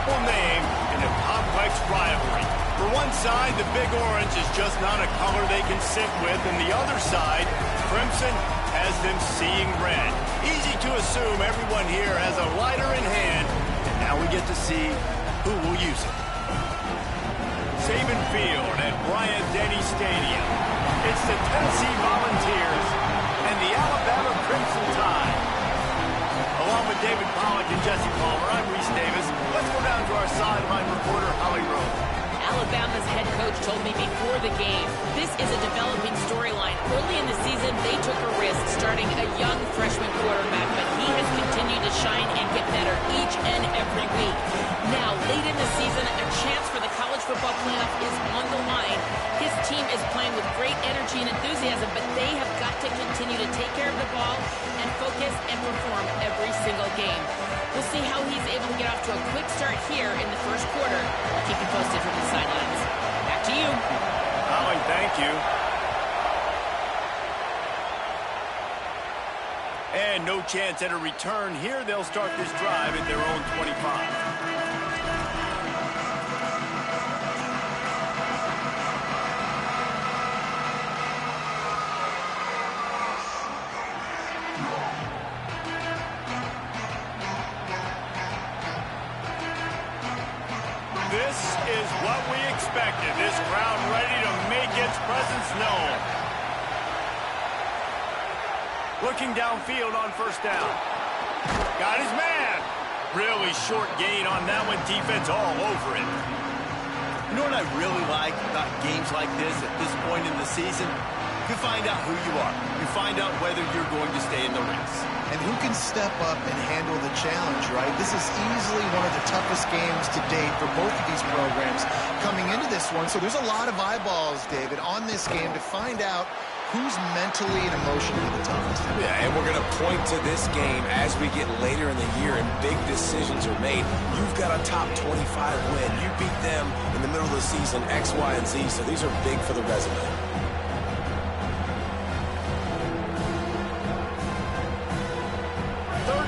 triple name in a complex rivalry. For one side, the Big Orange is just not a color they can sit with, and the other side, Crimson, has them seeing red. Easy to assume everyone here has a lighter in hand, and now we get to see who will use it. Saban Field at Bryant-Denny Stadium. It's the Tennessee Volunteers and the Alabama Crimson Tide. Along with David Pollack and Jesse Palmer, I'm Reese Davis. Let's go down to our sideline reporter, Holly Rowe. Alabama's head coach told me before the game, this is a developing storyline. Early in the season, they took a risk starting a young freshman quarterback, but he has continued to shine and get better each and every week. Now, late in the season, a chance for the college football playoff is on the line. His team is playing with great energy and enthusiasm, but they have got to continue to take care of the ball and focus and perform every single game. We'll see how he's able to get off to a quick start here in the first quarter. I'll keep you posted from the sidelines. Back to you. Holly, thank you. And no chance at a return here. They'll start this drive at their own 25. This is what we expected. This crowd ready to make its presence known. Looking downfield on first down. Got his man. Really short gain on that one. Defense all over it. You know what I really like about games like this at this point in the season? You find out who you are. You find out whether you're going to stay in the race. And who can step up and handle the challenge, right? This is easily one of the toughest games to date for both of these programs coming into this one. So there's a lot of eyeballs, David, on this game to find out who's mentally and emotionally the toughest. Yeah, and we're going to point to this game as we get later in the year and big decisions are made. You've got a top 25 win. You beat them in the middle of the season, X, Y, and Z. So these are big for the resume.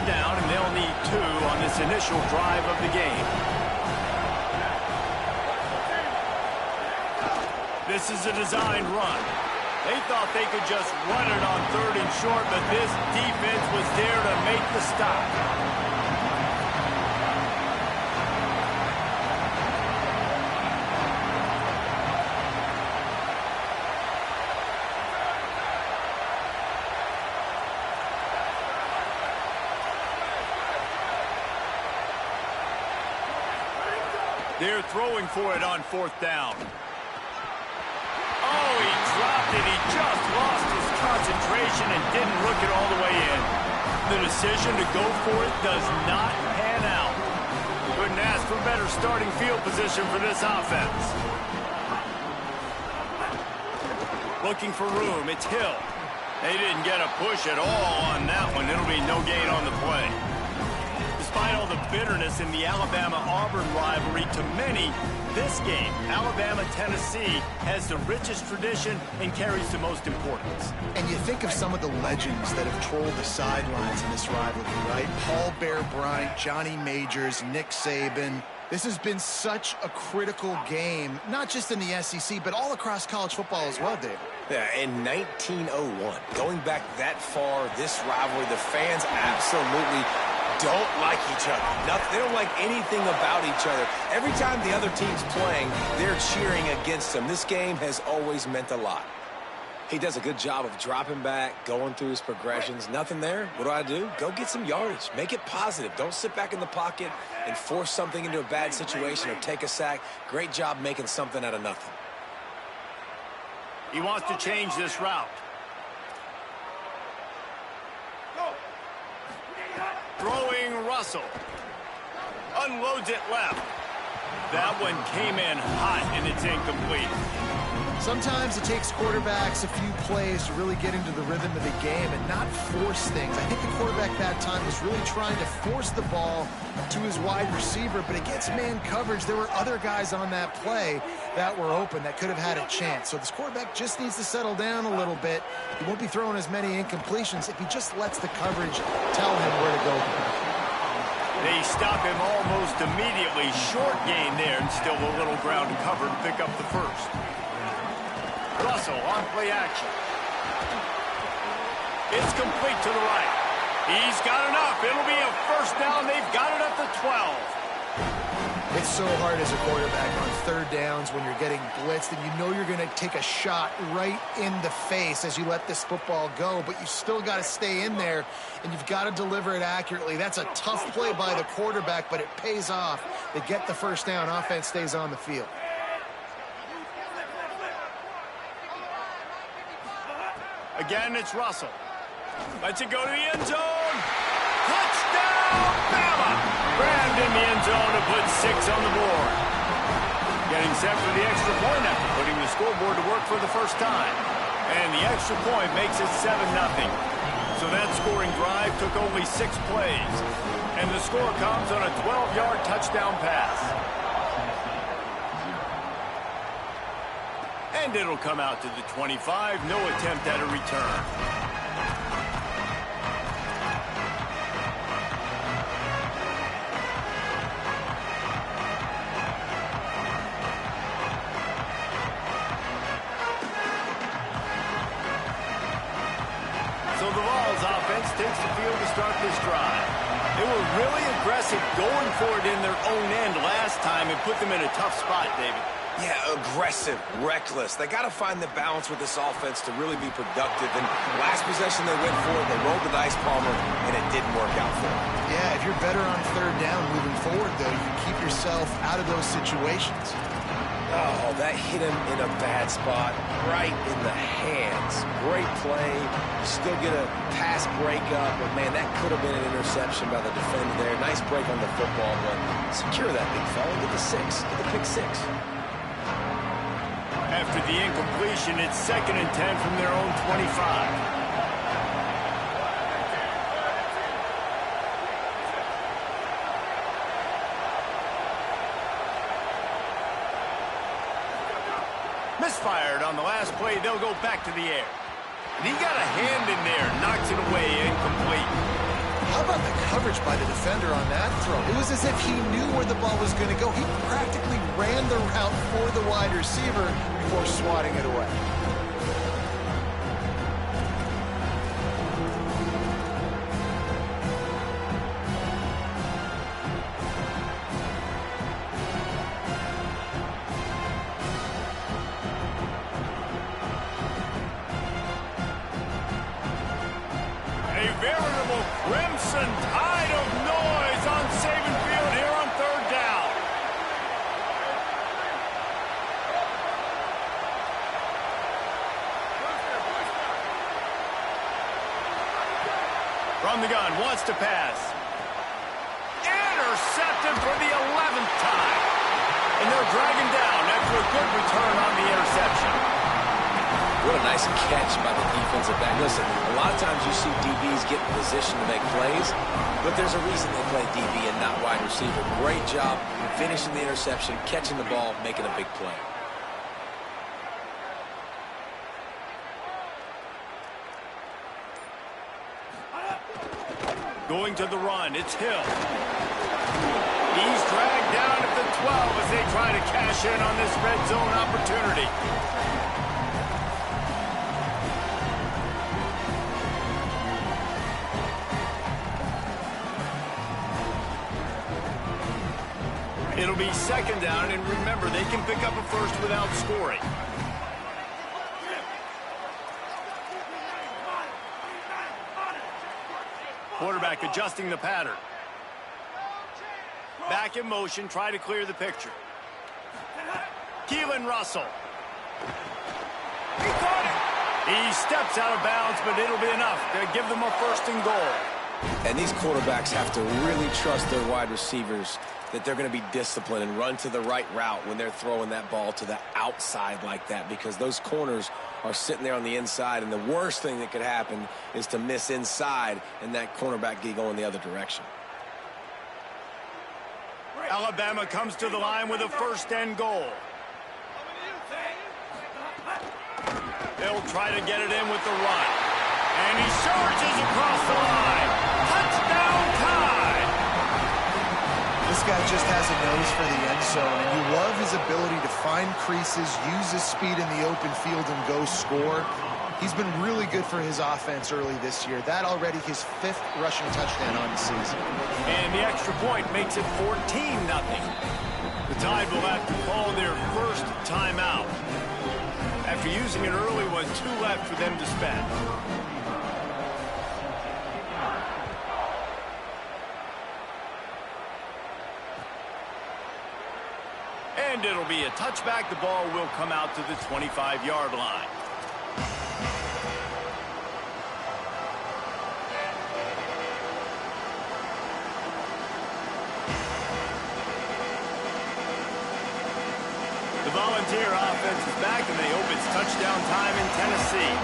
Down, and they'll need 2 on this initial drive of the game. This is a designed run. They thought they could just run it on 3rd and short, but this defense was there to make the stop. They're throwing for it on 4th down. Oh, he dropped it. He just lost his concentration and didn't look it all the way in. The decision to go for it does not pan out. Couldn't ask for better starting field position for this offense. Looking for room. It's Hill. They didn't get a push at all on that one. It'll be no gain on the play. Despite all the bitterness in the Alabama-Auburn rivalry, to many, this game, Alabama-Tennessee, has the richest tradition and carries the most importance. And you think of some of the legends that have trolled the sidelines in this rivalry, right? Paul Bear Bryant, Johnny Majors, Nick Saban. This has been such a critical game, not just in the SEC, but all across college football as well, David. Yeah, in 1901, going back that far, this rivalry, the fans absolutely don't like each other. They don't like anything about each other. Every time the other team's playing, they're cheering against them. This game has always meant a lot. He does a good job of dropping back, going through his progressions. Nothing there. What do? Go get some yardage. Make it positive. Don't sit back in the pocket and force something into a bad situation or take a sack. Great job making something out of nothing. He wants to change this route. Throwing Russell. Unloads it left. That one came in hot, and it's incomplete. Sometimes it takes quarterbacks a few plays to really get into the rhythm of the game and not force things. I think the quarterback that time was really trying to force the ball to his wide receiver, but against man coverage, there were other guys on that play that were open that could have had a chance. So this quarterback just needs to settle down a little bit. He won't be throwing as many incompletions if he just lets the coverage tell him where to go. They stop him almost immediately. Short gain there, and still a little ground to cover to pick up the first. Russell on play action. It's complete to the right. He's got enough. It'll be a first down. They've got it at the 12. It's so hard as a quarterback on third downs when you're getting blitzed and you know you're going to take a shot right in the face as you let this football go, but you still got to stay in there and you've got to deliver it accurately. That's a tough play by the quarterback, but it pays off. They get the first down. Offense stays on the field. Again, it's Russell. Lets it go to the end zone. Touchdown, Bama! Grabbed in the end zone to put 6 on the board. Getting set for the extra point after putting the scoreboard to work for the first time. And the extra point makes it 7-0. So that scoring drive took only 6 plays. And the score comes on a 12-yard touchdown pass. And it'll come out to the 25. No attempt at a return. So the Vols offense takes the field to start this drive. They were really aggressive going for it in their own end last time and put them in a tough spot, David. Yeah, aggressive, reckless. They got to find the balance with this offense to really be productive. And last possession they went for it, they rolled the dice, Palmer, and it didn't work out for them. Yeah, if you're better on third down moving forward, though, you can keep yourself out of those situations. Oh, that hit him in a bad spot, right in the hands. Great play. You still get a pass breakup, but, man, that could have been an interception by the defender there. Nice break on the football, but secure that big fella. Get the 6. Get the pick 6. After the incompletion, it's 2nd and 10 from their own 25. Misfired on the last play. They'll go back to the air. And he got a hand in there, knocks it away, incomplete. How about the coverage by the defender on that throw? It was as if he knew where the ball was going to go. He practically ran the route for the wide receiver before swatting it away. A veritable crimson tide of noise on Saban Field here on third down. From the gun, wants to pass. Intercepted for the 11th time. And they're dragging down after a good return on the interception. What a nice catch by the defensive back. Listen, a lot of times you see DBs get in position to make plays, but there's a reason they play DB and not wide receiver. Great job finishing the interception, catching the ball, making a big play. Going to the run, it's Hill. He's dragged down at the 12 as they try to cash in on this red zone opportunity. It'll be 2nd down, and remember, they can pick up a first without scoring. Quarterback adjusting the pattern. Back in motion, try to clear the picture. Keelan Russell. He caught it. He steps out of bounds, but it'll be enough to give them a 1st and goal. And these quarterbacks have to really trust their wide receivers that they're going to be disciplined and run to the right route when they're throwing that ball to the outside like that, because those corners are sitting there on the inside, and the worst thing that could happen is to miss inside and that cornerback get going the other direction. Alabama comes to the line with a 1st and goal. They'll try to get it in with the run. And he charges across the line. Touchdown Tide! This guy just has a nose for the end zone, and you love his ability to find creases, use his speed in the open field, and go score. He's been really good for his offense early this year. That already his 5th rushing touchdown on the season. And the extra point makes it 14-0. The Tide will have to call their first timeout. After using it early, with 2 left for them to spend. And it'll be a touchback. The ball will come out to the 25-yard line. The Volunteer offense is back, and they hope it's touchdown time in Tennessee.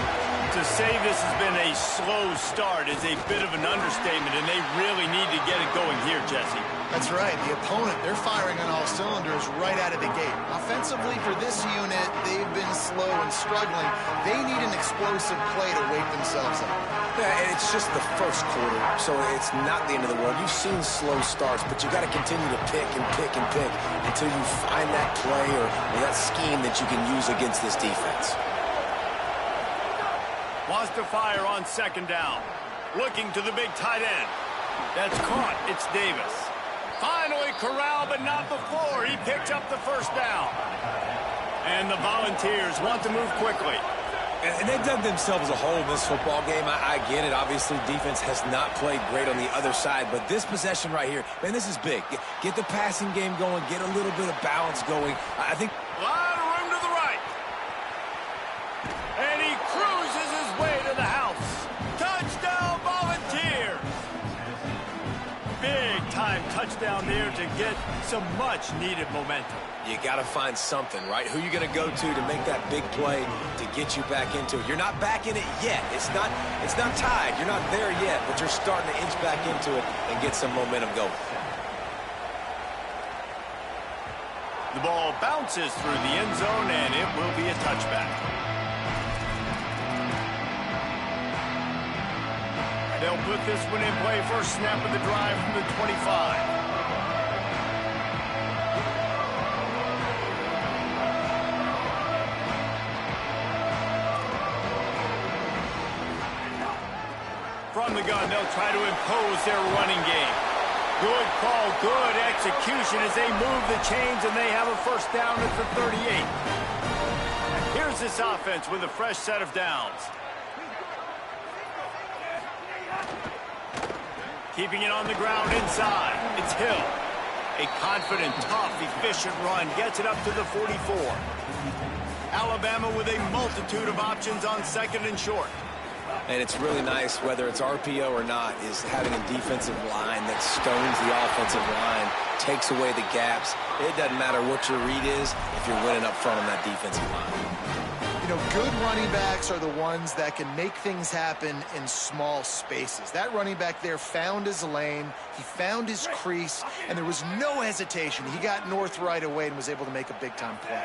To say this has been a slow start is a bit of an understatement, and they really need to get it going here, Jesse. That's right. The opponent, they're firing on all cylinders right out of the gate. Offensively, for this unit, they've been slow and struggling. They need an explosive play to wake themselves up. Yeah, and it's just the first quarter, so it's not the end of the world. You've seen slow starts, but you got to continue to pick and pick and pick until you find that play or that scheme that you can use against this defense. Wants to fire on 2nd down. Looking to the big tight end. That's caught. It's Davis. Finally corralled, but not before. He picked up the 1st down. And the Volunteers want to move quickly. And they've dug themselves a hole in this football game. I get it. Obviously, defense has not played great on the other side. But this possession right here, man, this is big. Get the passing game going. Get a little bit of balance going. I think... A lot of room to the right. And he cruises his way to the house. Touchdown, Volunteers. Big-time touchdown there to get some much-needed momentum. You got to find something, right? Who you going to go to make that big play to get you back into it? You're not back in it yet. It's not tied. You're not there yet, but you're starting to inch back into it and get some momentum going. The ball bounces through the end zone, and it will be a touchback. They'll put this one in play. First snap of the drive from the 25. From the gun, they'll try to impose their running game. Good call, good execution as they move the chains, and they have a 1st down at the 38. Here's this offense with a fresh set of downs. Keeping it on the ground inside. It's Hill. A confident, tough, efficient run gets it up to the 44. Alabama with a multitude of options on 2nd and short. And it's really nice, whether it's RPO or not, is having a defensive line that stones the offensive line, takes away the gaps. It doesn't matter what your read is if you're winning up front on that defensive line. You know, good running backs are the ones that can make things happen in small spaces. That running back there found his lane, he found his crease, and there was no hesitation. He got north right away and was able to make a big-time play.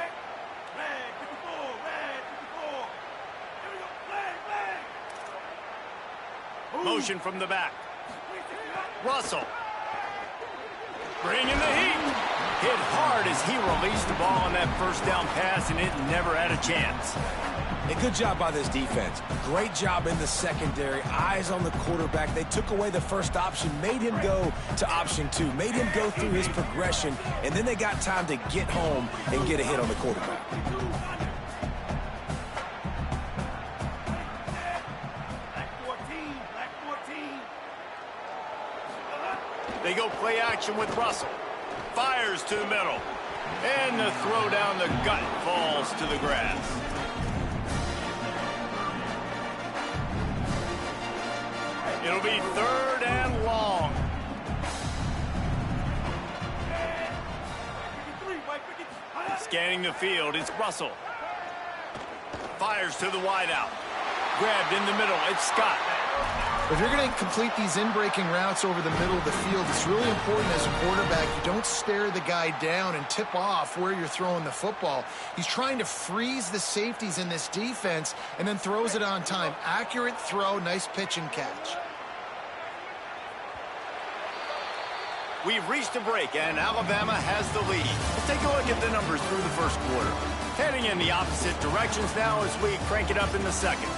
Motion from the back. Russell. Bringing the heat. Hit hard as he released the ball on that 1st down pass, and it never had a chance. A good job by this defense. Great job in the secondary. Eyes on the quarterback. They took away the first option, made him go to option 2, made him go through his progression, and then they got time to get home and get a hit on the quarterback. They go play action with Russell. Fires to the middle. And the throw down the gut falls to the grass. It'll be 3rd and long. Scanning the field, it's Russell. Fires to the wideout. Grabbed in the middle, it's Scott. If you're going to complete these in-breaking routes over the middle of the field, it's really important as a quarterback you don't stare the guy down and tip off where you're throwing the football. He's trying to freeze the safeties in this defense and then throws it on time. Accurate throw, nice pitch and catch. We've reached a break, and Alabama has the lead. Let's take a look at the numbers through the first quarter. Heading in the opposite directions now as we crank it up in the second.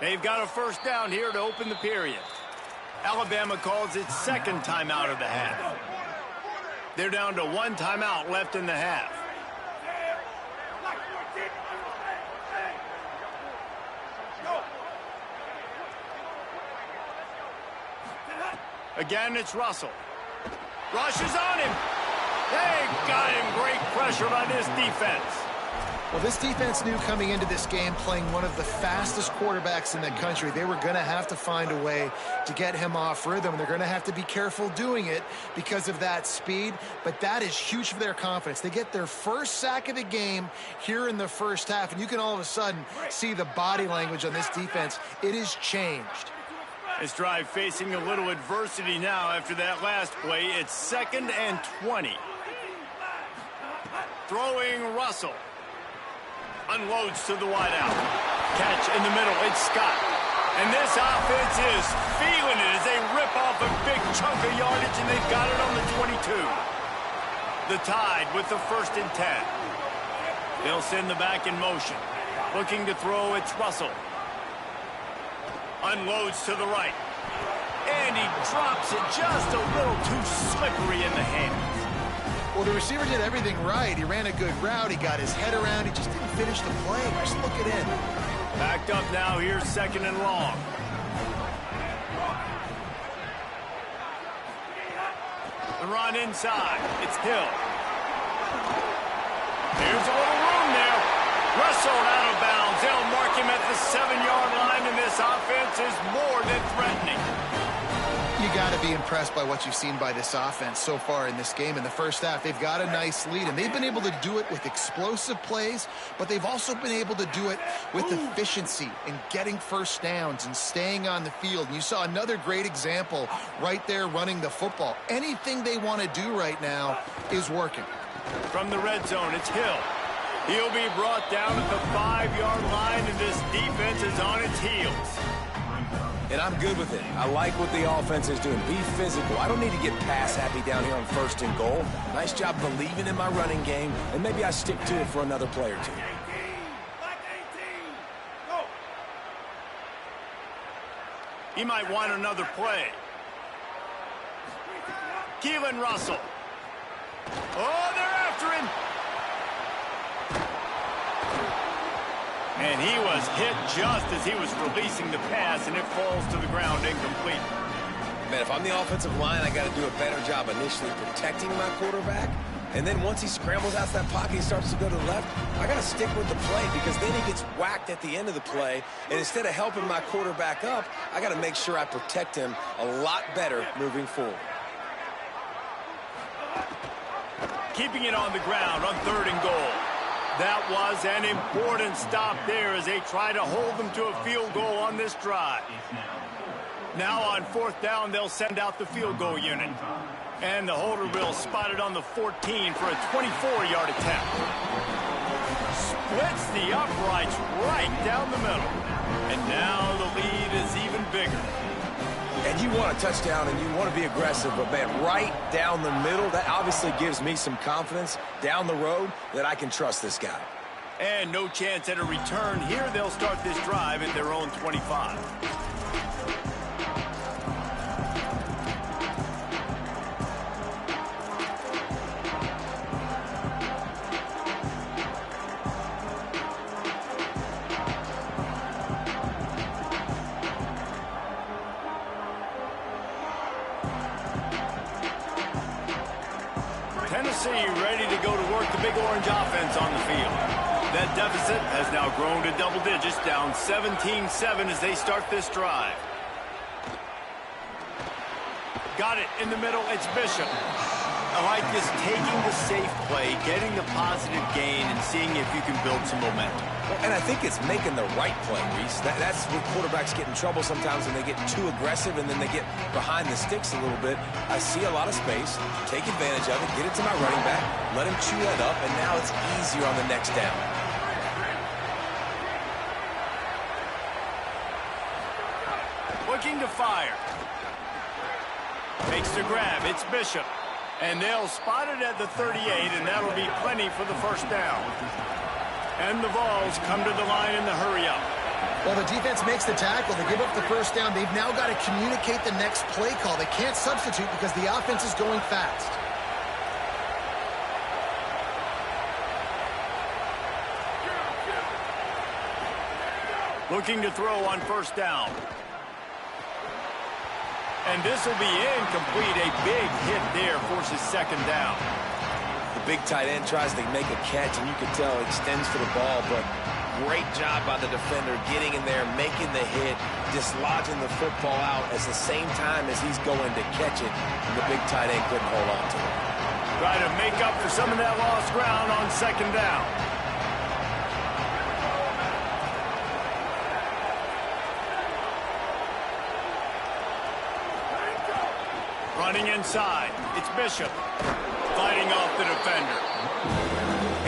They've got a first down here to open the period. Alabama calls its second timeout of the half. They're down to one timeout left in the half. Again, it's Russell. Rush is on him. They got him. Great pressure by this defense. Well, this defense knew coming into this game, playing one of the fastest quarterbacks in the country, they were going to have to find a way to get him off rhythm. They're going to have to be careful doing it because of that speed, but that is huge for their confidence. They get their first sack of the game here in the first half, and you can all of a sudden see the body language on this defense. It has changed. This drive facing a little adversity now after that last play. It's 2nd and 20. Throwing Russell. Unloads to the wideout. Catch in the middle. It's Scott. And this offense is feeling it as they rip off a big chunk of yardage, and they've got it on the 22. The Tide with the 1st and 10. They'll send the back in motion. Looking to throw, it's Russell. Unloads to the right. And he drops it just a little too slippery in the hands. Well, the receiver did everything right. He ran a good route. He got his head around. He just didn't finish the play. Just look it in. Backed up now. Here's 2nd and long. The run inside. It's Hill. Here's a little room there. Russell out of bounds. They'll mark him at the 7-yard line, and this offense is more than threatening. You got to be impressed by what you've seen by this offense so far in this game. In the first half, they've got a nice lead, and they've been able to do it with explosive plays, but they've also been able to do it with efficiency and getting first downs and staying on the field. And you saw another great example right there running the football. Anything they want to do right now is working. From the red zone, it's Hill. He'll be brought down at the 5-yard line, and this defense is on its heels. And I'm good with it. I like what the offense is doing. Be physical. I don't need to get pass happy down here on 1st and goal. Nice job believing in my running game, and maybe I stick to it for another play or two. He might want another play. Keelan Russell. Oh, they're after him. And he was hit just as he was releasing the pass, and it falls to the ground incomplete. Man, if I'm the offensive line, I got to do a better job initially protecting my quarterback. And then once he scrambles out that pocket, he starts to go to the left, I got to stick with the play because then he gets whacked at the end of the play. And instead of helping my quarterback up, I got to make sure I protect him a lot better moving forward. Keeping it on the ground on 3rd and goal. That was an important stop there as they try to hold them to a field goal on this drive. Now on 4th down, they'll send out the field goal unit. And the holder will spot it on the 14 for a 24-yard attempt. Splits the uprights right down the middle. And now the lead is even bigger. And you want a touchdown and you want to be aggressive, but man, right down the middle, that obviously gives me some confidence down the road that I can trust this guy. And no chance at a return here. They'll start this drive at their own 25. Tennessee ready to go to work the Big Orange offense on the field. That deficit has now grown to double digits, down 17-7 as they start this drive. Got it in the middle, it's Bishop. I like this taking the safe play, getting the positive gain, and seeing if you can build some momentum. Well, and I think it's making the right play, Reese. That's where quarterbacks get in trouble sometimes when they get too aggressive and then they get behind the sticks a little bit. I see a lot of space, take advantage of it, get it to my running back, let him chew that up, and now it's easier on the next down. Looking to fire. Makes the grab. It's Bishop. And they'll spot it at the 38, and that'll be plenty for the first down. And the Vols come to the line in the hurry-up. Well, the defense makes the tackle. They give up the first down. They've now got to communicate the next play call. They can't substitute because the offense is going fast. Looking to throw on first down. And this will be incomplete. A big hit there forces second down. The big tight end tries to make a catch, and you can tell extends for the ball, but great job by the defender getting in there, making the hit, dislodging the football out at the same time as he's going to catch it, and the big tight end couldn't hold on to it. Try to make up for some of that lost ground on second down. Running inside, it's Bishop, fighting off the defender.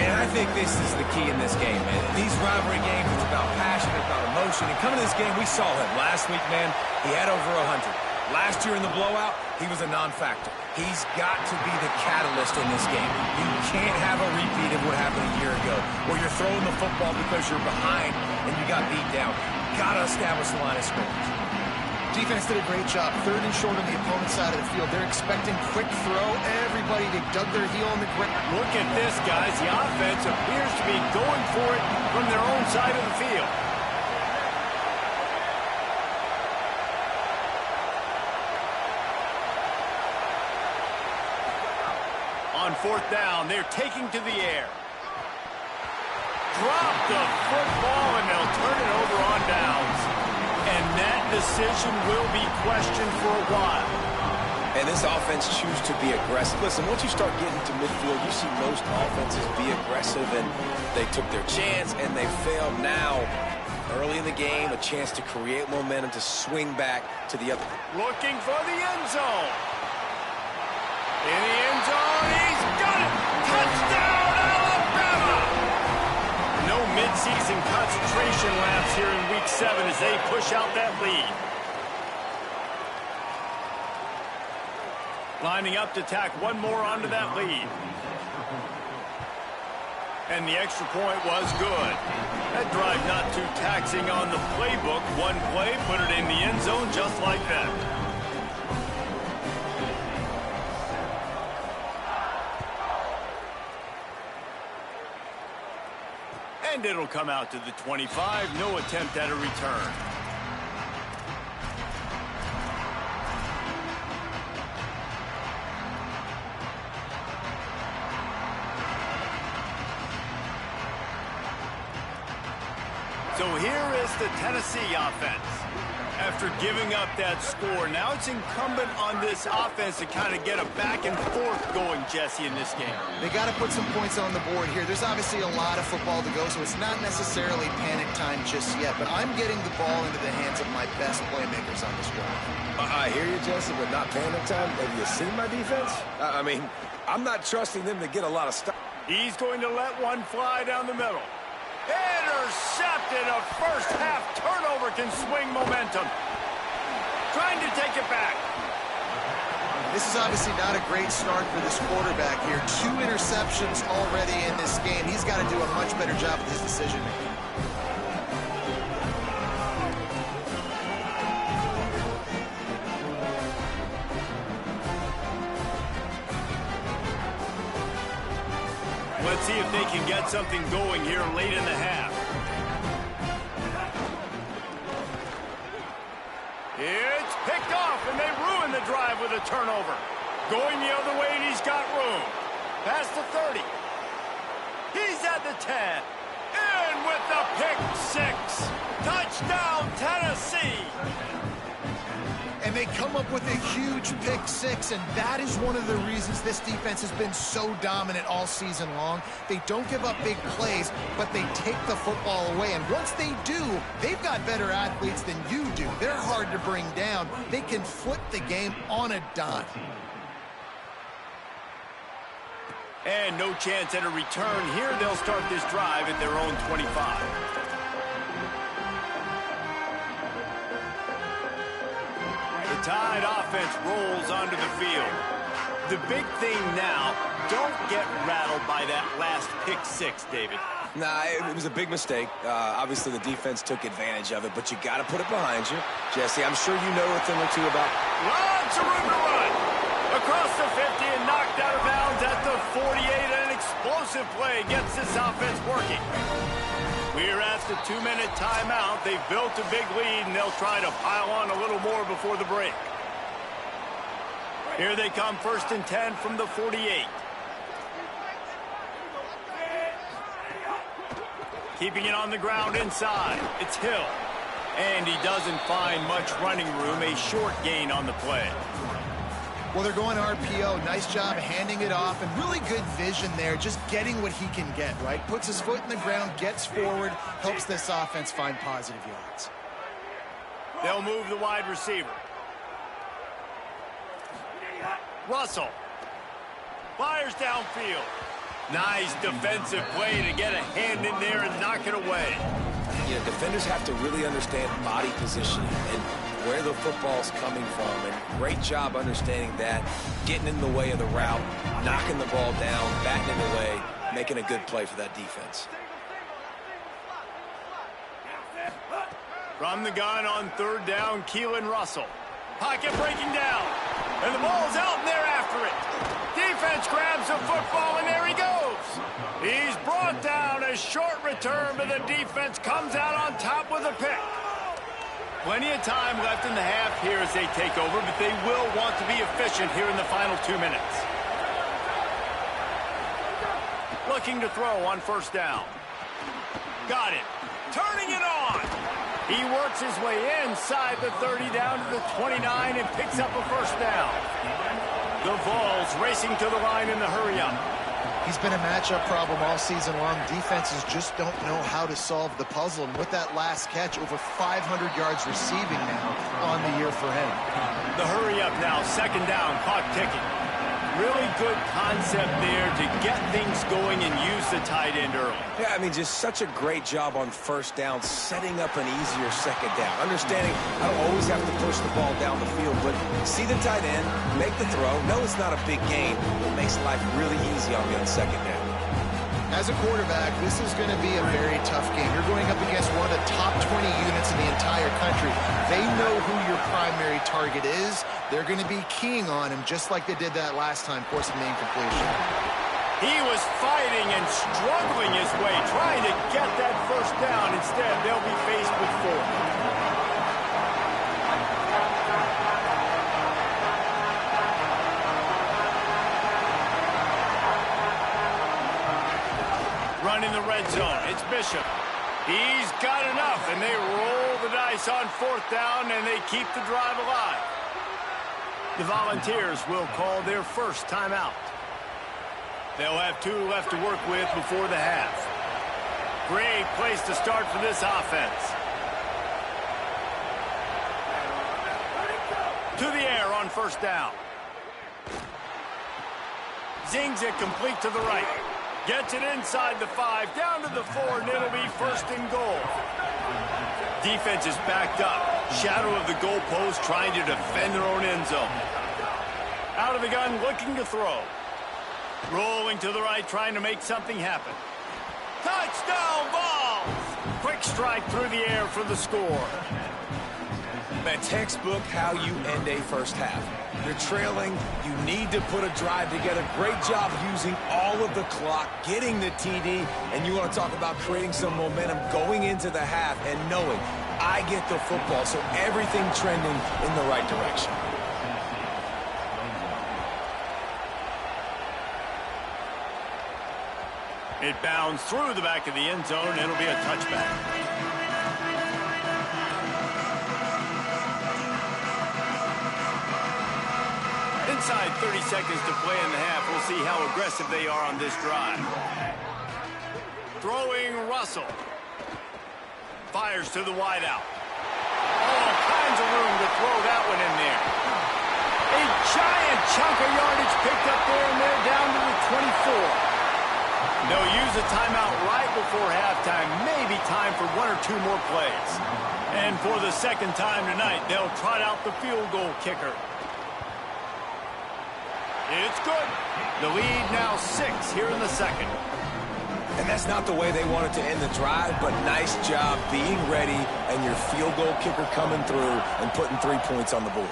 And I think this is the key in this game, man. These rivalry games, it's about passion, it's about emotion. And coming to this game, we saw him last week, man. He had over 100. Last year in the blowout, he was a non-factor. He's got to be the catalyst in this game. You can't have a repeat of what happened a year ago, where you're throwing the football because you're behind and you got beat down. Got to establish the line of scrimmage. Defense did a great job. 3rd and short on the opponent's side of the field. They're expecting quick throw. Everybody, they dug their heel on the ground. Look at this, guys. The offense appears to be going for it from their own side of the field. On 4th down, they're taking to the air. Drop the football, and they'll turn it over on downs. And that decision will be questioned for a while. And this offense chooses to be aggressive. Listen, once you start getting to midfield, you see most offenses be aggressive, and they took their chance, and they failed. Now, early in the game, a chance to create momentum to swing back to the other. Looking for the end zone. In the end zone, he's got it! Touchdown, Alabama! No midseason concentration lapse here in Week 7 as they push out that lead. Lining up to tack one more onto that lead. And the extra point was good. That drive not too taxing on the playbook. One play, put it in the end zone just like that. And it'll come out to the 25. No attempt at a return. So here is the Tennessee offense. After giving up that score, now it's incumbent on this offense to kind of get a back and forth going, Jesse, in this game. They got to put some points on the board here. There's obviously a lot of football to go, so it's not necessarily panic time just yet. But I'm getting the ball into the hands of my best playmakers on this drive. I hear you, Jesse, but not panic time. Have you seen my defense? I mean, I'm not trusting them to get a lot of stuff. He's going to let one fly down the middle. Intercepted. A first-half turnover can swing momentum. Trying to take it back. This is obviously not a great start for this quarterback here. 2 interceptions already in this game. He's got to do a much better job with his decision-making. Let's see if they can get something going here late in the half. It's picked off, and they ruin the drive with a turnover. Going the other way, and he's got room. Past the 30. He's at the 10. In with the pick 6. Touchdown, Tennessee. And they come up with a huge pick six, and that is one of the reasons this defense has been so dominant all season long. They don't give up big plays, but they take the football away, and once they do, they've got better athletes than you do. They're hard to bring down. They can flip the game on a dime. And no chance at a return here. They'll start this drive at their own 25. The Tide offense rolls onto the field. The big thing now, don't get rattled by that last pick six, David. Nah, it was a big mistake. Obviously, the defense took advantage of it, but you got to put it behind you. Jesse, I'm sure you know a thing or two about... Lots of room to run. Across the 50 and knocked out of bounds at the 48. An explosive play gets this offense working. We're at the 2-minute timeout. They've built a big lead, and they'll try to pile on a little more before the break. Here they come, 1st and 10 from the 48. Keeping it on the ground inside. It's Hill. And he doesn't find much running room. A short gain on the play. Well, they're going RPO. Nice job handing it off, and really good vision there, just getting what he can get, right? Puts his foot in the ground, gets forward, helps this offense find positive yards. They'll move the wide receiver. Russell fires downfield. Nice defensive play to get a hand in there and knock it away. You know, defenders have to really understand body positioning and where the football's coming from, and great job understanding that, getting in the way of the route, knocking the ball down, batting it away, making a good play for that defense. From the gun on 3rd down, Keelan Russell. Pocket breaking down, and the ball's out, and they're after it. Defense grabs the football, and there he goes. He's brought down. A short return, but the defense comes out on top with a pick. Plenty of time left in the half here as they take over, but they will want to be efficient here in the final 2 minutes. Looking to throw on 1st down. Got it. Turning it on. He works his way inside the 30 down to the 29 and picks up a 1st down. The Vols racing to the line in the hurry-up. He's been a matchup problem all season long. Defenses just don't know how to solve the puzzle. And with that last catch, over 500 yards receiving now on the year for him. The hurry-up now, 2nd down, clock ticking. Really good concept there to get things going and use the tight end early. Yeah, I mean, just such a great job on 1st down, setting up an easier 2nd down. Understanding I don't always have to push the ball down the field, but see the tight end, make the throw. No, it's not a big gain. It makes life really easy on me on 2nd down. As a quarterback, this is going to be a very tough game. You're going up against one of the top 20 units in the entire country. They know who your primary target is. They're going to be keying on him just like they did that last time, forcing the incompletion. He was fighting and struggling his way, trying to get that 1st down. Instead, they'll be faced with 4. In the red zone, it's Bishop. He's got enough, and they roll the dice on 4th down, and they keep the drive alive. The Volunteers will call their 1st timeout. They'll have 2 left to work with before the half. Great place to start for this offense. To the air on 1st down. Zings it complete to the right. Gets it inside the 5, down to the 4, and it'll be 1st and goal. Defense is backed up. Shadow of the goalpost, trying to defend their own end zone. Out of the gun, looking to throw. Rolling to the right, trying to make something happen. Touchdown, Vols! Quick strike through the air for the score. Man, textbook how you end a 1st half. You're trailing. You need to put a drive together. Great job using all of the clock, getting the TD, and you want to talk about creating some momentum going into the half and knowing I get the football, so everything trending in the right direction. It bounds through the back of the end zone. It'll be a touchback. inside 30 seconds to play in the half. We'll see how aggressive they are on this drive. Throwing Russell. Fires to the wideout. All kinds of room to throw that one in there. A giant chunk of yardage picked up there, and they're down to the 24. They'll use a timeout right before halftime. Maybe time for one or two more plays. And for the second time tonight, they'll trot out the field goal kicker. It's good. The lead now 6 here in the second. And that's not the way they wanted to end the drive, but nice job being ready and your field goal kicker coming through and putting 3 points on the board.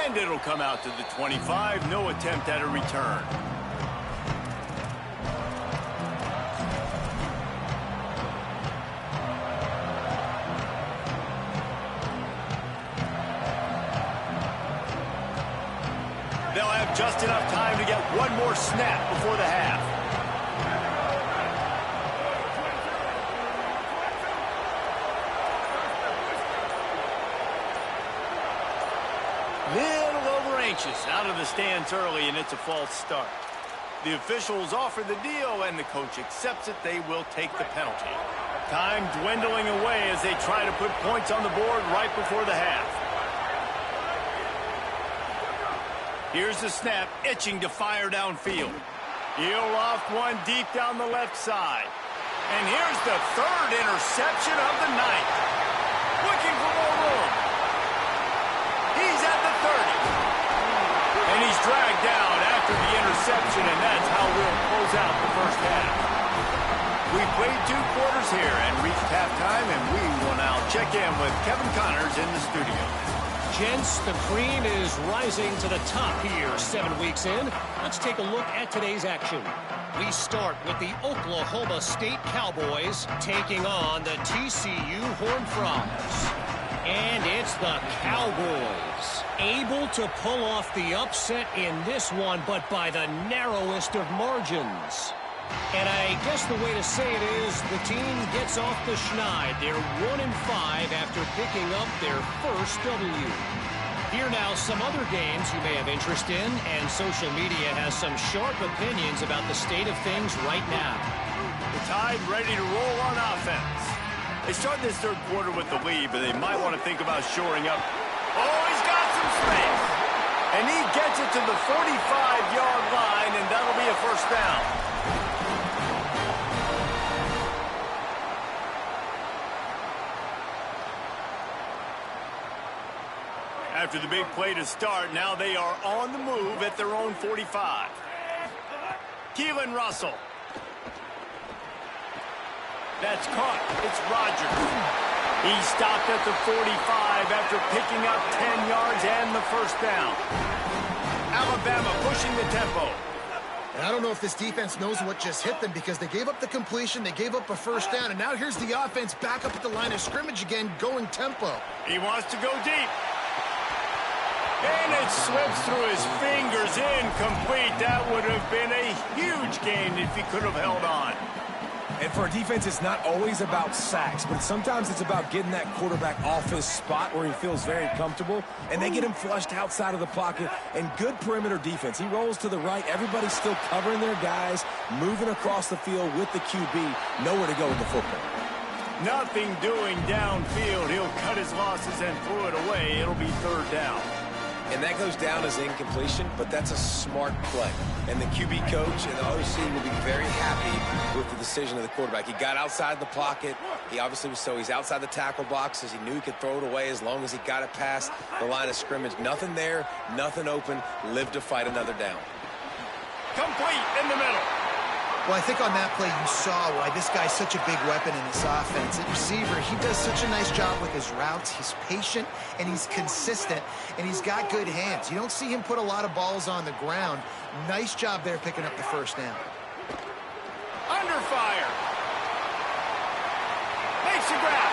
And it'll come out to the 25. No attempt at a return. They'll have just enough time to get one more snap before the half. Little over anxious out of the stands early, and it's a false start. The officials offer the deal, and the coach accepts it. They will take the penalty. Time dwindling away as they try to put points on the board right before the half. Here's the snap, itching to fire downfield. He'll loft one deep down the left side. And here's the third interception of the night. Looking for more room. He's at the 30. And he's dragged down after the interception, and that's how we'll close out the first half. We've played 2 quarters here and reached halftime, and we will now check in with Kevin Connors in the studio. Gents, the cream is rising to the top here 7 weeks in. Let's take a look at today's action. We start with the Oklahoma State Cowboys taking on the TCU Horned Frogs. And it's the Cowboys able to pull off the upset in this one, but by the narrowest of margins. And I guess the way to say it is the team gets off the schneid. They're 1-5 after picking up their first W. Here now some other games you may have interest in, and social media has some sharp opinions about the state of things right now. The Tide ready to roll on offense. They start this third quarter with the lead, but they might want to think about shoring up. Oh, he's got some space. And he gets it to the 45-yard line, and that'll be a first down. After the big play to start, now they are on the move at their own 45. Keelan Russell. That's caught. It's Rodgers. He stopped at the 45 after picking up 10 yards and the first down. Alabama pushing the tempo. And I don't know if this defense knows what just hit them, because they gave up the completion, they gave up a first down, and now here's the offense back up at the line of scrimmage again, going tempo. He wants to go deep. And it slips through his fingers, incomplete. That would have been a huge gain if he could have held on. And for a defense, it's not always about sacks, but sometimes it's about getting that quarterback off his spot where he feels very comfortable, and they get him flushed outside of the pocket, and good perimeter defense. He rolls to the right. Everybody's still covering their guys, moving across the field with the QB. Nowhere to go with the football. Nothing doing downfield. He'll cut his losses and throw it away. It'll be third down. And that goes down as incompletion, but that's a smart play. And the QB coach and the OC will be very happy with the decision of the quarterback. He got outside the pocket. He obviously he's outside the tackle box, as he knew he could throw it away as long as he got it past the line of scrimmage. Nothing there, nothing open. Live to fight another down. Complete in the middle. Well, I think on that play you saw why this guy's such a big weapon in this offense. At receiver, he does such a nice job with his routes. He's patient, and he's consistent, and he's got good hands. You don't see him put a lot of balls on the ground. Nice job there picking up the first down. Under fire. Makes a grab.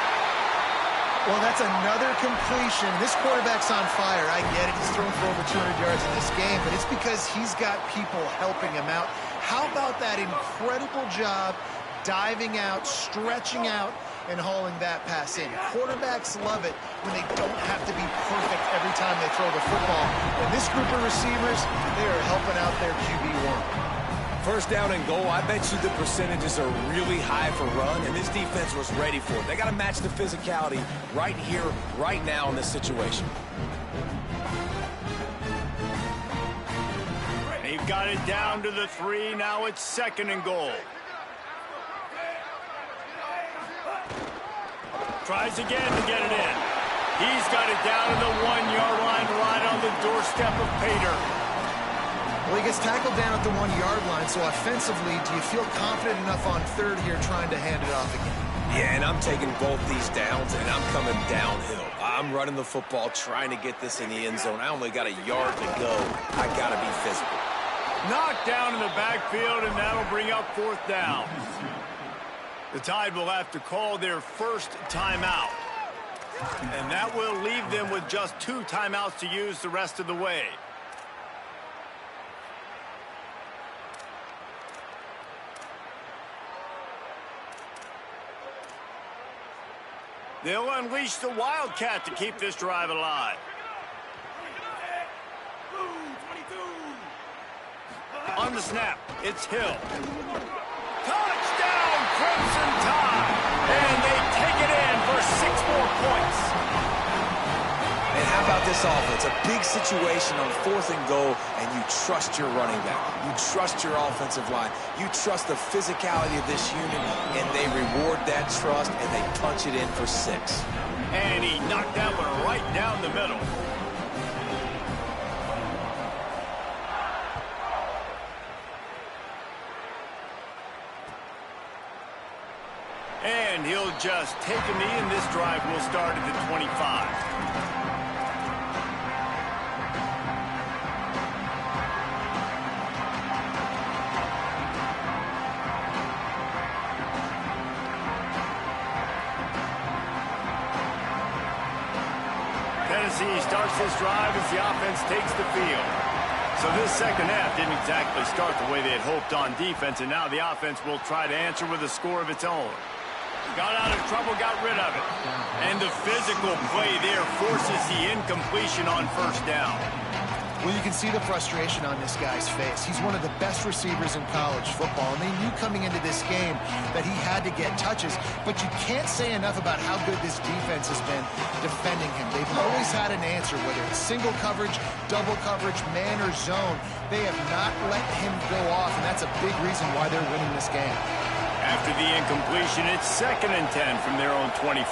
Well, that's another completion. This quarterback's on fire. I get it. He's thrown for over 200 yards in this game, but it's because he's got people helping him out. How about that incredible job diving out, stretching out, and hauling that pass in. Quarterbacks love it when they don't have to be perfect every time they throw the football. And this group of receivers, they are helping out their QB1. First down and goal, I bet you the percentages are really high for run, and this defense was ready for it. They got to match the physicality right here, right now in this situation. They've got it down to the 3. Now it's 2nd and goal. Tries again to get it in. He's got it down to the 1-yard line, right on the doorstep of Pater. Well, he gets tackled down at the 1-yard line, so offensively, do you feel confident enough on 3rd here trying to hand it off again? Yeah, and I'm taking both these downs, and I'm coming downhill. I'm running the football, trying to get this in the end zone. I only got a yard to go. I got to be physical. Knocked down in the backfield, and that'll bring up 4th down. The Tide will have to call their first timeout. And that will leave them with just 2 timeouts to use the rest of the way. They'll unleash the Wildcat to keep this drive alive. On the snap, it's Hill. Touchdown, Crimson Tide! And they take it in for 6 more points. And how about this offense? A big situation on 4th and goal, and you trust your running back. You trust your offensive line. You trust the physicality of this unit, and they reward that trust, and they punch it in for 6. And he knocked that one right down the middle. And he'll just take a knee, and this drive will start at the 25. Tennessee starts this drive as the offense takes the field. So this second half didn't exactly start the way they had hoped on defense, and now the offense will try to answer with a score of its own. Got out of trouble, got rid of it. And the physical play there forces the incompletion on 1st down. Well, you can see the frustration on this guy's face. He's one of the best receivers in college football, and they knew coming into this game that he had to get touches, but you can't say enough about how good this defense has been defending him. They've always had an answer, whether it's single coverage, double coverage, man or zone. They have not let him go off, and that's a big reason why they're winning this game. After the incompletion, it's 2nd and 10 from their own 25.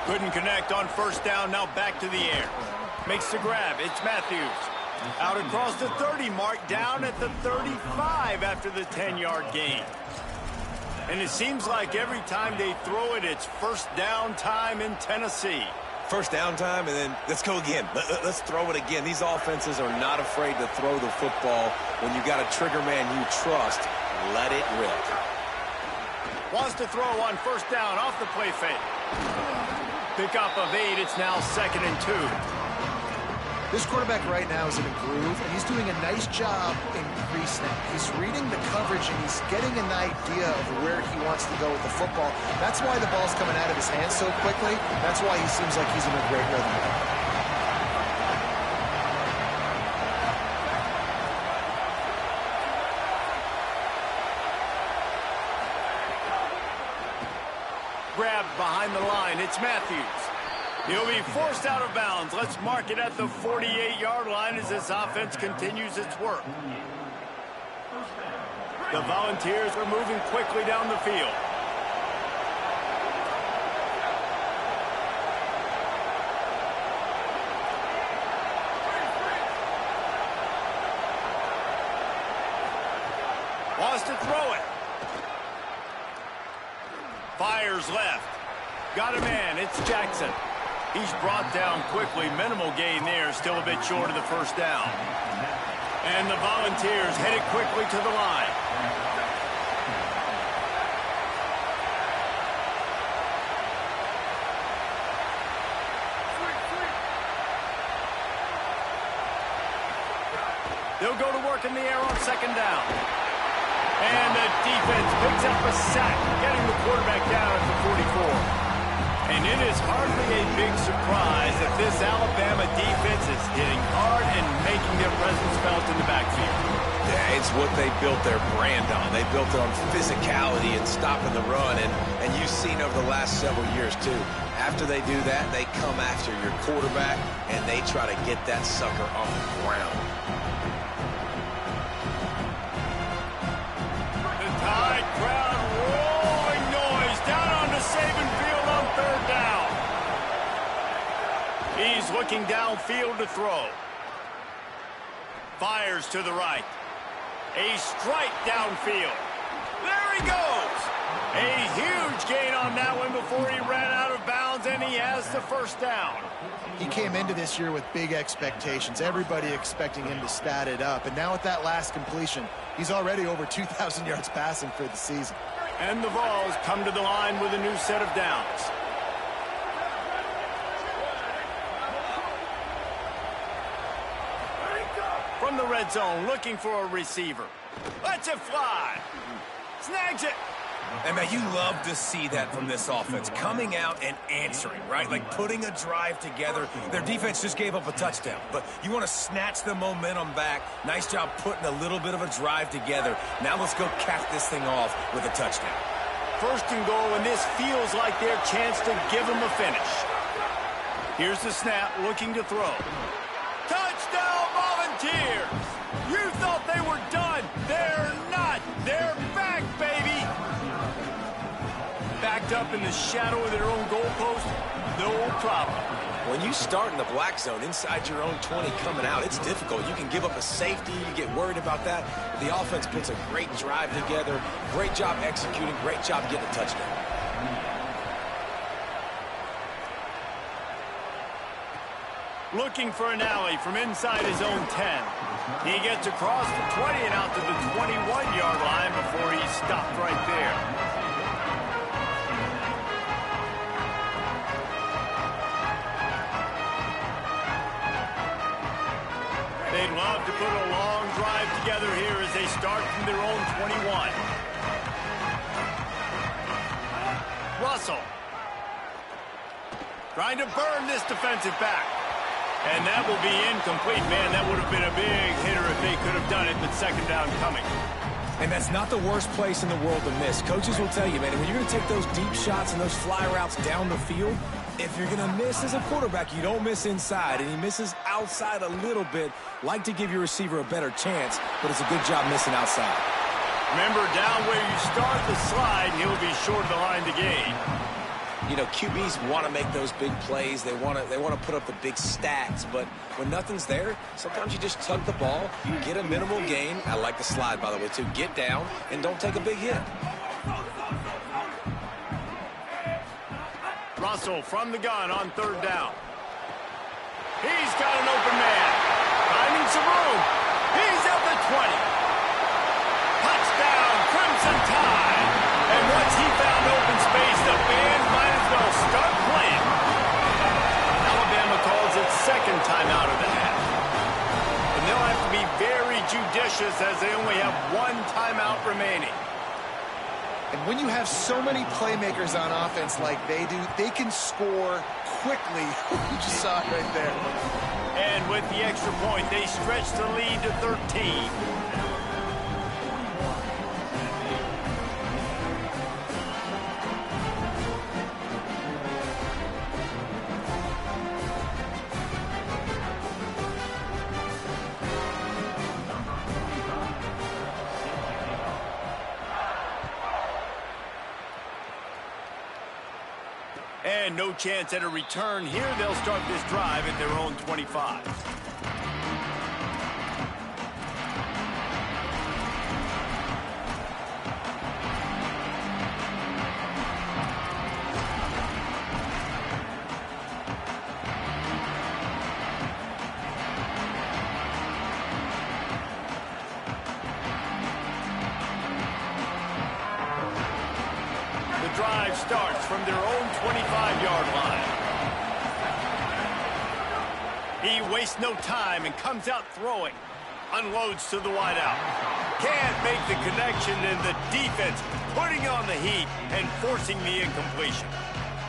Couldn't connect on 1st down, now back to the air. Makes the grab, it's Matthews. Out across the 30 mark, down at the 35 after the 10-yard gain. And it seems like every time they throw it, it's 1st down time in Tennessee. 1st down time, and then let's go again. Let's throw it again. These offenses are not afraid to throw the football. When you got a trigger man you trust, let it rip. Wants to throw on 1st down off the play fake. Pickup of 8, it's now 2nd and 2. This quarterback right now is in a groove, and he's doing a nice job in pre-snap. He's reading the coverage, and he's getting an idea of where he wants to go with the football. That's why the ball's coming out of his hands so quickly. That's why he seems like he's in a great rhythm. Grabbed behind the line, it's Matthews. He'll be forced out of bounds. Let's mark it at the 48-yard line as this offense continues its work. The Volunteers are moving quickly down the field. Wants to throw it. Fires left. Got a man. It's Jackson. He's brought down quickly. Minimal gain there. Still a bit short of the 1st down. And the Volunteers headed quickly to the line. They'll go to work in the air on 2nd down. And the defense picks up a sack, getting the quarterback down at the 44. And it is hardly a big surprise that this Alabama defense is hitting hard and making their presence felt in the backfield. Yeah, it's what they built their brand on. They built it on physicality and stopping the run, and you've seen over the last several years, too. After they do that, they come after your quarterback, and they try to get that sucker on the ground. The Tide crowd rolling noise down on the Saban field on third down. He's looking downfield to throw. Fires to the right. A strike downfield. There he goes. A huge gain on that one before he ran out of bounds, and he has the first down. He came into this year with big expectations. Everybody expecting him to stat it up. And now with that last completion, he's already over 2,000 yards passing for the season. And the Vols come to the line with a new set of downs. From the red zone, looking for a receiver. Lets it fly. Snags it. And, man, you love to see that from this offense. Coming out and answering, right? Like putting a drive together. Their defense just gave up a touchdown. But you want to snatch the momentum back. Nice job putting a little bit of a drive together. Now let's go cap this thing off with a touchdown. First and goal, and this feels like their chance to give them a finish. Here's the snap, looking to throw. Touchdown, Volunteers! You thought they were done. They're not. They're back, baby. Backed up in the shadow of their own goalpost, no problem. When you start in the black zone inside your own 20 coming out, it's difficult. You can give up a safety. You get worried about that. The offense puts a great drive together. Great job executing. Great job getting a touchdown. Looking for an alley from inside his own 10. He gets across the 20 and out to the 21-yard line before he's stopped right there. They'd love to put a long drive together here as they start from their own 21. Russell trying to burn this defensive back. And that will be incomplete. Man, that would have been a big hitter if they could have done it, but second down coming. And that's not the worst place in the world to miss. Coaches will tell you, man, when you're going to take those deep shots and those fly routes down the field, if you're going to miss as a quarterback, you don't miss inside, and he misses outside a little bit. Like to give your receiver a better chance, but it's a good job missing outside. Remember, down where you start the slide, he'll be short of the line to gain. You know, QBs want to make those big plays. They want to put up the big stats. But when nothing's there, sometimes you just tuck the ball. You get a minimal gain. I like the slide, by the way, too. Get down and don't take a big hit. Russell from the gun on third down. He's got an open man. Finding some room. He's at the 20. Touchdown, Crimson Tide. And once he found open space, the band might as well start playing. Alabama calls it second timeout of the half. And they'll have to be very judicious as they only have one timeout remaining. And when you have so many playmakers on offense like they do, they can score quickly. You just saw it right there. And with the extra point, they stretch the lead to 13. And no chance at a return here. They'll start this drive at their own 25. Drive starts from their own 25-yard line. He wastes no time and comes out throwing. Unloads to the wideout. Can't make the connection, and the defense putting on the heat and forcing the incompletion.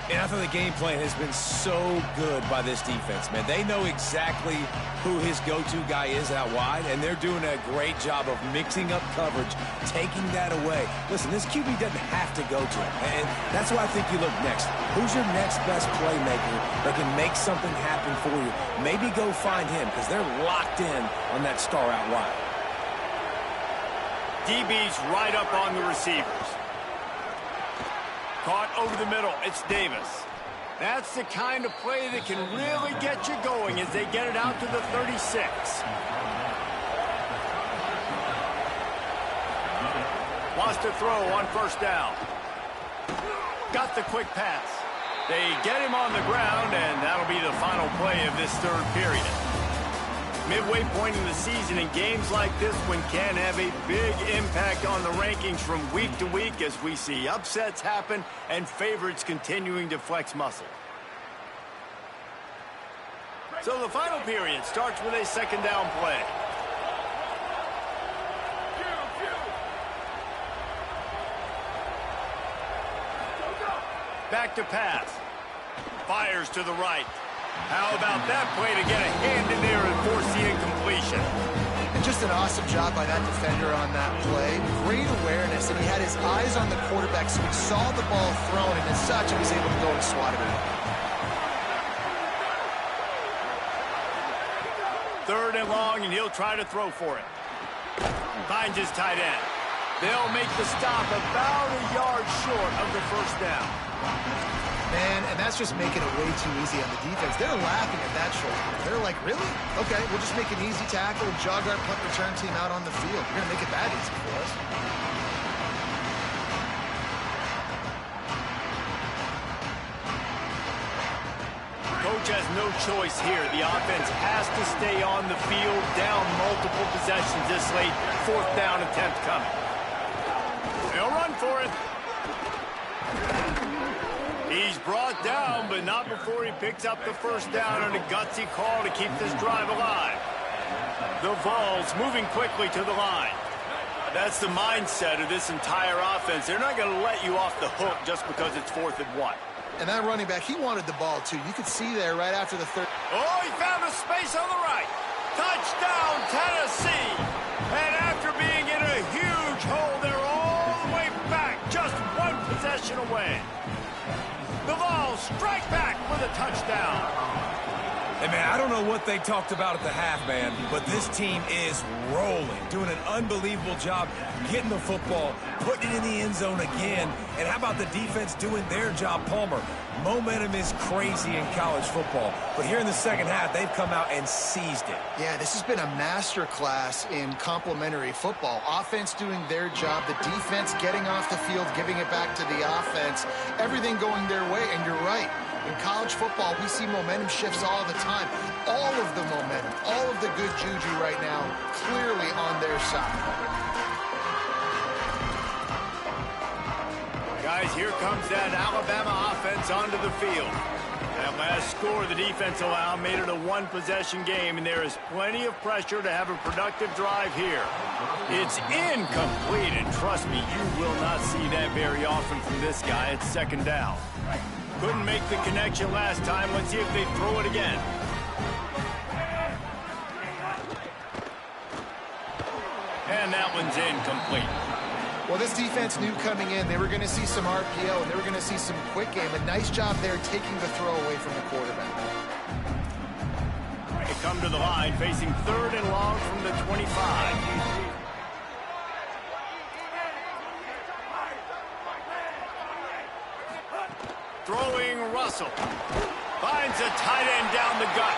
And I thought the game plan has been so good by this defense, man. They know exactly who his go-to guy is out wide, and they're doing a great job of mixing up coverage, taking that away. Listen, this QB doesn't have to go to him, and that's why I think you look next. Who's your next best playmaker that can make something happen for you? Maybe go find him, because they're locked in on that star out wide. DB's right up on the receivers. Caught over the middle. It's Davis. That's the kind of play that can really get you going as they get it out to the 36. Wants to throw on first down. Got the quick pass. They get him on the ground, and that'll be the final play of this third period. Midway point in the season, and games like this one can have a big impact on the rankings from week to week as we see upsets happen and favorites continuing to flex muscle. So the final period starts with a second down play. Back to pass. Fires to the right. How about that play to get a hand in there and force the incompletion? And just an awesome job by that defender on that play. Great awareness, and he had his eyes on the quarterback, so he saw the ball thrown, and as such, he was able to go and swat it away. Third and long, and he'll try to throw for it. Finds his tight end. They'll make the stop about a yard short of the first down. Man, and that's just making it way too easy on the defense. They're laughing at that short. They're like, really? Okay, we'll just make an easy tackle and jog our punt return team out on the field. We're going to make it that easy for us. Coach has no choice here. The offense has to stay on the field, down multiple possessions this late. Fourth down attempt coming. They'll run for it. He's brought down, but not before he picks up the first down on a gutsy call to keep this drive alive. The Vols moving quickly to the line. That's the mindset of this entire offense. They're not going to let you off the hook just because it's 4th and 1. And that running back, he wanted the ball, too. You could see there right after the third. Oh, he found a space on the right. Touchdown, Tennessee. And after being in a huge hole, they're all the way back, just one possession away. The Vols strike back with a touchdown. Hey, man, I don't know what they talked about at the half, man, but this team is rolling, doing an unbelievable job getting the football, putting it in the end zone again. And how about the defense doing their job, Palmer? Momentum is crazy in college football, but here in the second half, they've come out and seized it. Yeah, this has been a master class in complementary football. Offense doing their job, the defense getting off the field, giving it back to the offense, everything going their way, and you're right. In college football, we see momentum shifts all the time. All of the momentum, all of the good juju right now, clearly on their side. Guys, here comes that Alabama offense onto the field. That last score the defense allowed made it a one-possession game, and there is plenty of pressure to have a productive drive here. It's incomplete, and trust me, you will not see that very often from this guy. It's second down. Couldn't make the connection last time. Let's see if they throw it again. And that one's incomplete. Well, this defense knew coming in they were going to see some RPO, and they were going to see some quick game. A nice job there taking the throw away from the quarterback. They come to the line facing third and long from the 25. Throwing Russell. Finds a tight end down the gut.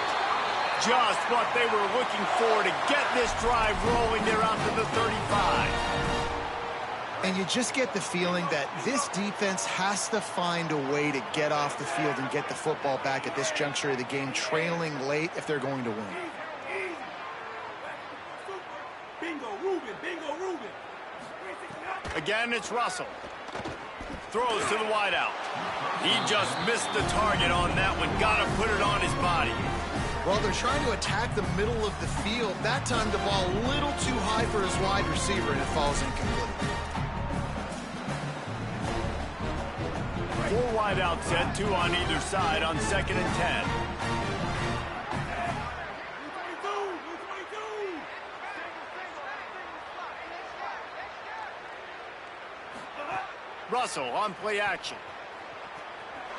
Just what they were looking for to get this drive rolling there out to the 35. And you just get the feeling that this defense has to find a way to get off the field and get the football back at this juncture of the game, trailing late if they're going to win. Again, it's Russell. Throws to the wideout. He just missed the target on that one. Got to put it on his body. Well, they're trying to attack the middle of the field. That time the ball a little too high for his wide receiver, and it falls incomplete. 4 wide out set, 2 on either side on 2nd and 10. Russell on play action.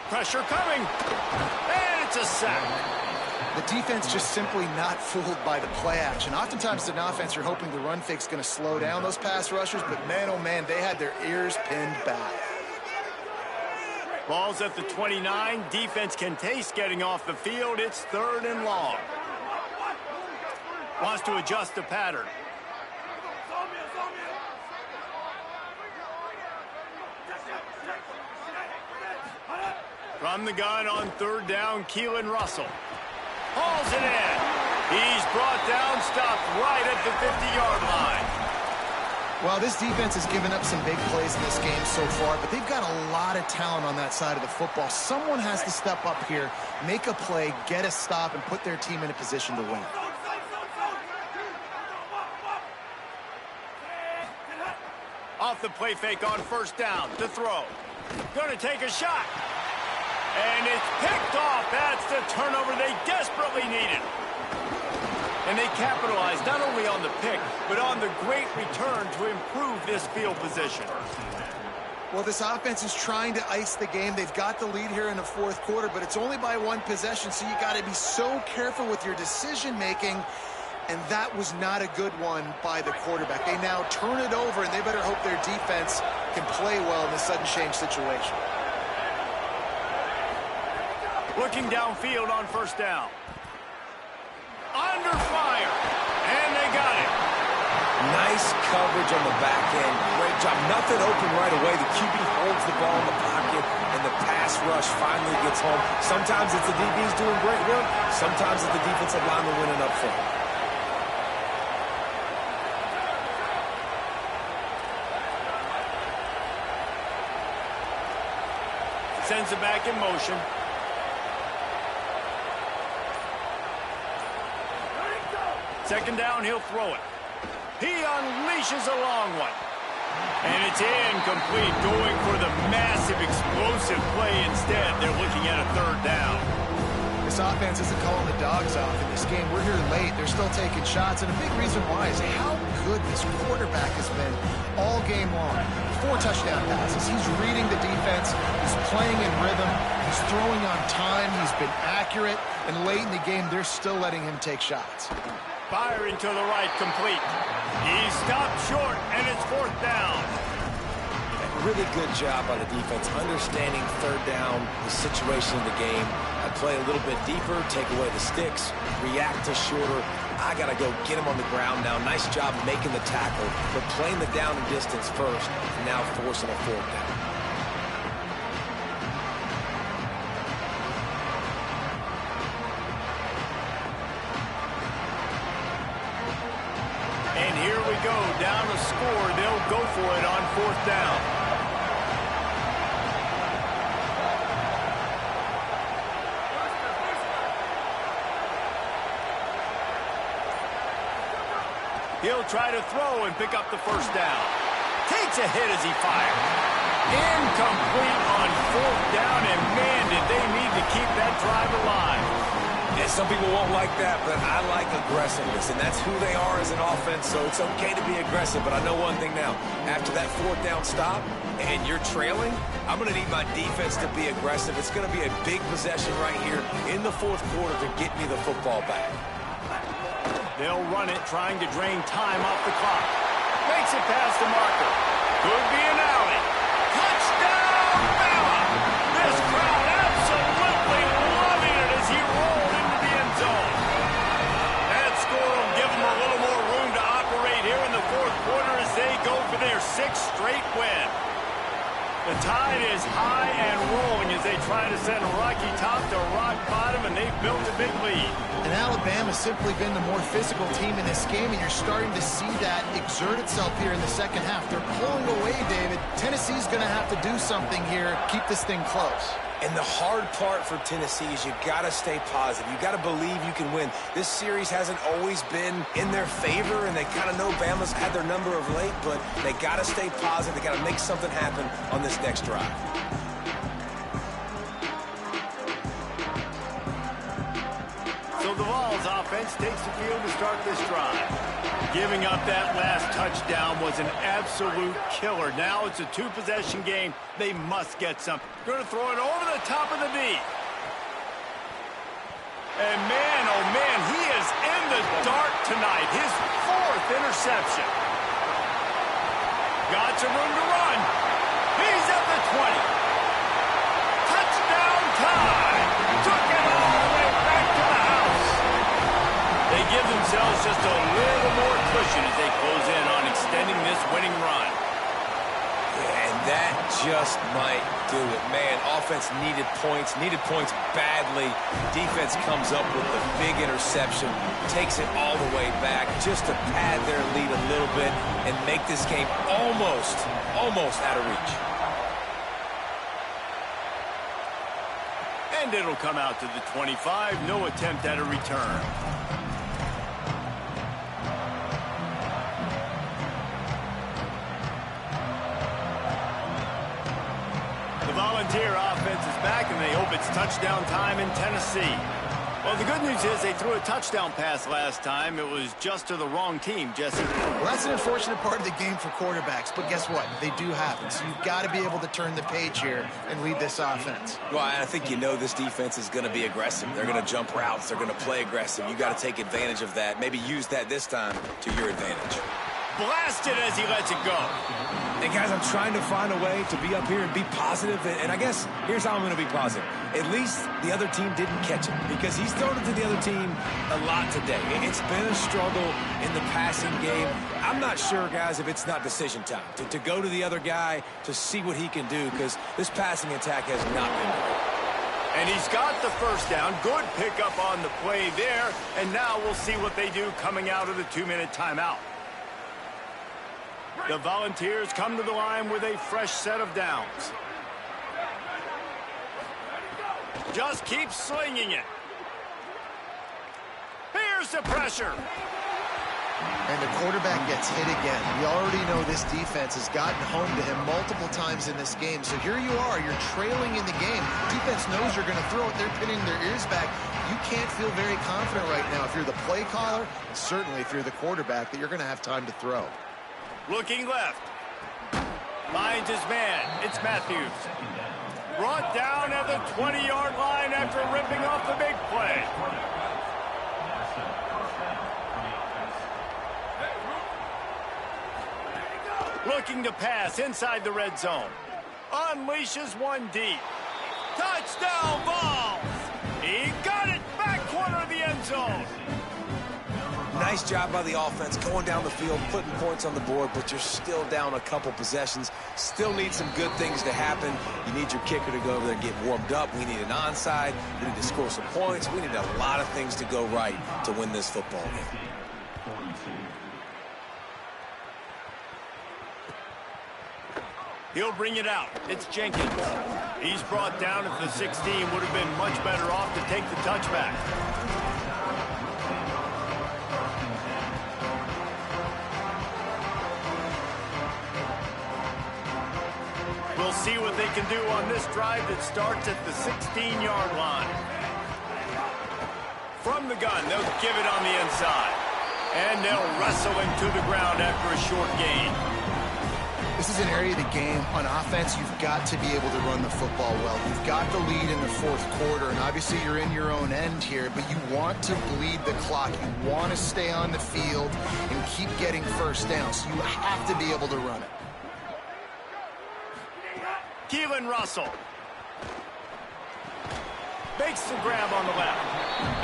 Pressure coming. And it's a sack. The defense just simply not fooled by the play action. Oftentimes in offense, you're hoping the run fake's going to slow down those pass rushers, but man, oh man, they had their ears pinned back. Ball's at the 29. Defense can taste getting off the field. It's 3rd and long. Wants to adjust the pattern. From the gun on 3rd down, Keelan Russell. Hauls it in. He's brought down, stopped right at the 50-yard line. Well, this defense has given up some big plays in this game so far, but they've got a lot of talent on that side of the football. Someone has to step up here, make a play, get a stop, and put their team in a position to win. Off the play fake on 1st down to throw. Going to take a shot. And it's picked off. That's the turnover they desperately needed. And they capitalized not only on the pick, but on the great return to improve this field position. Well, this offense is trying to ice the game. They've got the lead here in the 4th quarter, but it's only by 1 possession, so you got to be so careful with your decision-making. And that was not a good one by the quarterback. They now turn it over, and they better hope their defense can play well in this sudden change situation. Looking downfield on 1st down. Under fire. And they got it. Nice coverage on the back end. Great job. Nothing open right away. The QB holds the ball in the pocket, and the pass rush finally gets home. Sometimes it's the DBs doing great work. Sometimes it's the defensive lineman winning up front. Sends it back in motion. Second down, he'll throw it. He unleashes a long one. And it's incomplete, going for the massive explosive play instead. They're looking at a 3rd down. This offense isn't calling the dogs off in this game. We're here late. They're still taking shots, and a big reason why is how good this quarterback has been all game long. 4 touchdown passes. He's reading the defense. He's playing in rhythm. He's throwing on time. He's been accurate. And late in the game, they're still letting him take shots. Firing to the right, complete. He stopped short, and it's 4th down. Really good job by the defense, understanding 3rd down, the situation in the game. I play a little bit deeper, take away the sticks, react to shorter. I got to go get him on the ground now. Nice job making the tackle, but playing the down and distance first, and now forcing a 4th down. And here we go, down the score. They'll go for it on 4th down. He'll try to throw and pick up the 1st down. Takes a hit as he fires. Incomplete on 4th down, and man, did they need to keep that drive alive. Yeah, some people won't like that, but I like aggressiveness, and that's who they are as an offense, so it's okay to be aggressive. But I know one thing now. After that 4th down stop and you're trailing, I'm going to need my defense to be aggressive. It's going to be a big possession right here in the 4th quarter to get me the football back. They'll run it, trying to drain time off the clock. Makes it past the marker. Could be an alley. Touchdown, Bama! This crowd absolutely loving it as he rolled into the end zone. That score will give them a little more room to operate here in the 4th quarter as they go for their 6th straight win. The tide is high and rolling as they try to send Rocky Top to rock bottom, and they've built a big lead. And Alabama's simply been the more physical team in this game, and you're starting to see that exert itself here in the 2nd half. They're pulling away, David. Tennessee's going to have to do something here, keep this thing close. And the hard part for Tennessee is you got to stay positive. You got to believe you can win. This series hasn't always been in their favor, and they kind of know Bama's had their number of late, but they got to stay positive. They got to make something happen on this next drive. So the Vols offense takes the field to start this drive. Giving up that last touchdown was an absolute killer. Now it's a two-possession game. They must get something. Going to throw it over the top of the knee. And man, oh man, he is in the dark tonight. His 4th interception. Got some room to run. He's at the 20. Touchdown time. Took it all the way back to the house. They give themselves just a little more cushion as they close in on extending this winning run. Yeah, and that just might do it. Man, offense needed points badly. Defense comes up with the big interception, takes it all the way back just to pad their lead a little bit and make this game almost out of reach. And it'll come out to the 25. No attempt at a return. Volunteer offense is back, and they hope it's touchdown time in Tennessee. Well, the good news is they threw a touchdown pass last time. It was just to the wrong team, Jesse. Well, that's an unfortunate part of the game for quarterbacks, but guess what? They do happen, so you've got to be able to turn the page here and lead this offense. Well, I think you know this defense is going to be aggressive. They're going to jump routes. They're going to play aggressive. You got to take advantage of that. Maybe use that this time to your advantage. Blasted as he lets it go. And guys, I'm trying to find a way to be up here and be positive, and I guess here's how I'm going to be positive. At least the other team didn't catch it, because he's thrown it to the other team a lot today. It's been a struggle in the passing game. I'm not sure, guys, if it's not decision time to go to the other guy to see what he can do, because this passing attack has not been good. And he's got the first down. Good pickup on the play there, and now we'll see what they do coming out of the 2-minute timeout. The Volunteers come to the line with a fresh set of downs. Just keep slinging it. Here's the pressure. And the quarterback gets hit again. We already know this defense has gotten home to him multiple times in this game. So here you are, you're trailing in the game. Defense knows you're going to throw it. They're pinning their ears back. You can't feel very confident right now if you're the play caller, and certainly if you're the quarterback, that you're going to have time to throw. Looking left. Finds his man. It's Matthews. Brought down at the 20-yard line after ripping off the big play. Looking to pass inside the red zone. Unleashes one deep. Touchdown Vols! He got it back corner of the end zone. Nice job by the offense going down the field, putting points on the board, but you're still down a couple possessions. Still need some good things to happen. You need your kicker to go over there and get warmed up. We need an onside. We need to score some points. We need a lot of things to go right to win this football game. He'll bring it out. It's Jenkins. He's brought down at the 16. Would have been much better off to take the touchback. We'll see what they can do on this drive that starts at the 16-yard line. From the gun, they'll give it on the inside. And they'll wrestle him to the ground after a short gain. This is an area of the game on offense you've got to be able to run the football well. You've got the lead in the fourth quarter, and obviously you're in your own end here, but you want to bleed the clock. You want to stay on the field and keep getting first down, so you have to be able to run it. Keelan Russell makes the grab on the left.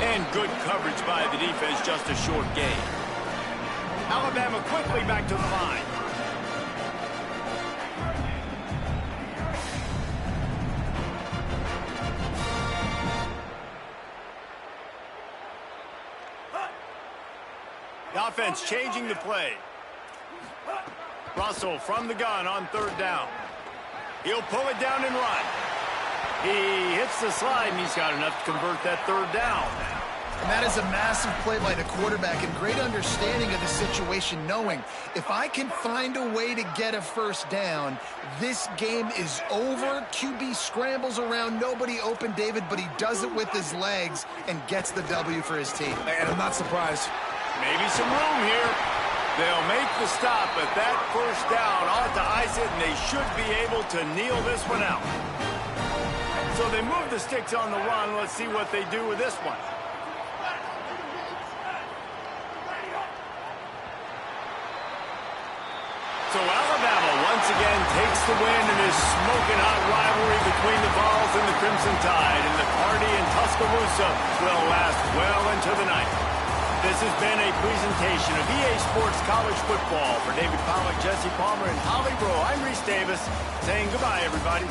And good coverage by the defense, just a short gain. Alabama quickly back to the line. The offense changing the play. Russell from the gun on third down. He'll pull it down and run. He hits the slide, and he's got enough to convert that third down. And that is a massive play by the quarterback and great understanding of the situation, knowing if I can find a way to get a first down, this game is over. QB scrambles around, nobody open, David, but he does it with his legs and gets the W for his team. And I'm not surprised. Maybe some room here. They'll make the stop, but that first down ought to ice it, and they should be able to kneel this one out. So they move the sticks on the run. Let's see what they do with this one. So Alabama once again takes the win in this smoking hot rivalry between the Vols and the Crimson Tide, and the party in Tuscaloosa will last well into the night. This has been a presentation of EA Sports College Football. For David Pollack, Jesse Palmer, and Holly Rowe, I'm Reese Davis saying goodbye, everybody.